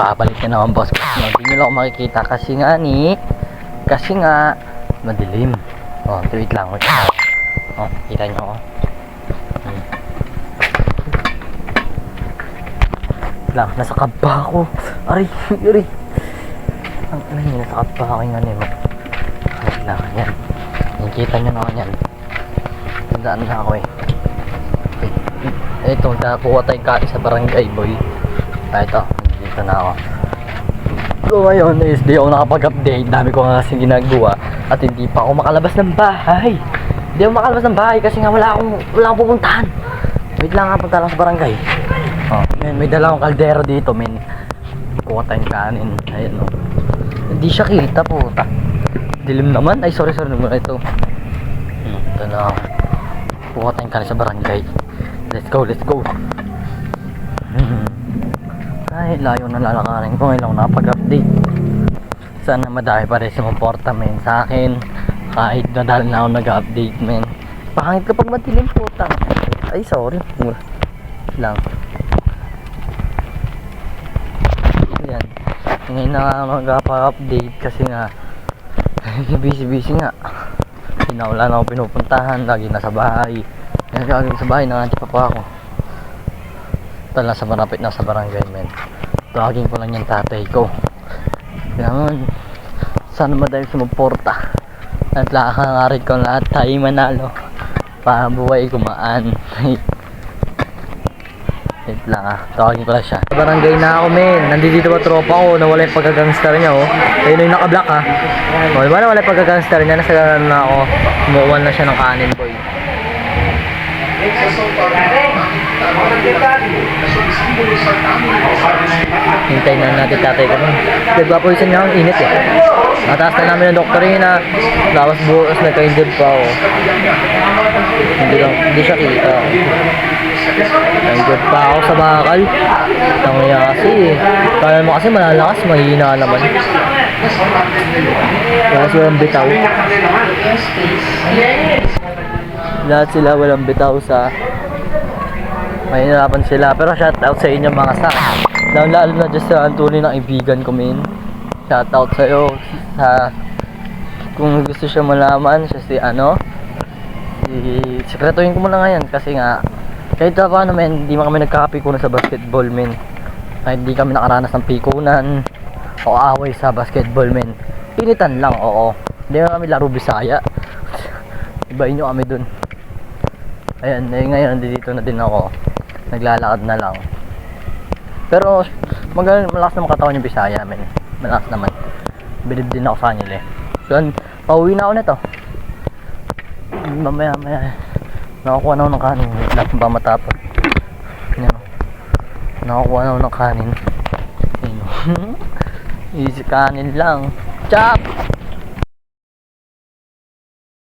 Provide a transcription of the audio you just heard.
Babalik na naman boss. Hindi nyo lang ako makikita kasi nga madilim. Oh, wait lang. Oh, kita nyo ako. Lang, nasa kaba ako. Aray. Ang inay, nasa kaba ako yung ano mo. Wait lang, yan. Nakikita nyo naman yan. Tandaan na ako eh. Ito, nakakuha tayong kain sa barangay boy. Ito, dito na ako. So ngayon is di ako nakapag-update. Dami ko nga kasing ginagawa. At hindi pa ako makalabas ng bahay. Hindi ako makalabas ng bahay kasi nga wala akong pupuntahan. Wait lang nga, punta lang sa barangay. Oh, may dala akong kaldero dito, men. Kuha tayong kanin. Ayan o. Hindi siya kita po. Dilim naman. Ay, sorry naman ito. Ito na ako. Kuha tayong kanin sa barangay. Let's go. Ay, layo na lalakarin ko. Ngayon lang napag-update. Sana madami pa rin sumuporta, men, sa akin. Kahit nadal na ako nag-update, men. Pangit kapag madilim po. Ay, sorry. Lang. Yan. Ngayon na ako nag-update kasi nga busy nga. Wala na ako pinupuntahan. Lagi nasa bahay. Lagi sa bahay, nanganti pa po ako. Tala sa marapit na sa barangay, men. Tawagin ko lang yung tatay ko. Ganun. Sana madami sumuporta. At lakangarit ko lahat tayo manalo. Pabuhay kumaan. Wait lang tawagin ko lang siya. Sa barangay na ako, men. Nandito ba tropa ko? Nawala yung pagkagangster niya, oh. Ayun yung naka-black, ha. O, diba nawala yung pagkagangster niya? Nasa gano'n na ako. Umuwan na siya ng kanin, boy. Hintayin na natin tatay ko. Nagpapawisan niya ang init eh. Mataas na namin ang doktorina. Lawas bukas nagka-injured pa ako. Hindi siya kita. Nag-injured pa ako sa bakal. Tangya kasi eh. Kaya mo kasi malalakas, mahina naman. Kasi walang bitaw. Lahat sila walang bitaw sa mahihirapan sila. Pero shout out sa inyo mga sak. Lalo na dyan sa tunay ng ibigan ko, men. Shout out sa'yo sa kung gusto siya malaman siya sikretuhin ko muna ngayon kasi nga kahit paano, men, hindi kami nagkakapikunan sa basketball, men. Kahit hindi kami nakaranas ng pikunan o away sa basketball, men. Pinitan lang, oo. Hindi kami laro Bisaya. Ibahin nyo kami dun. Ayan, ngayon dito na din ako. Naglalakad na lang. Pero malakas naman katawan yung Bisaya, men. Malakas naman. Bilib din ako sa kanila eh. So, pauwi na ako nito. Mamaya nakakuha na ako ng kanin. Lahat ba matapos? Nakakuha na ako ng kanin. Easy kanin lang. Chop!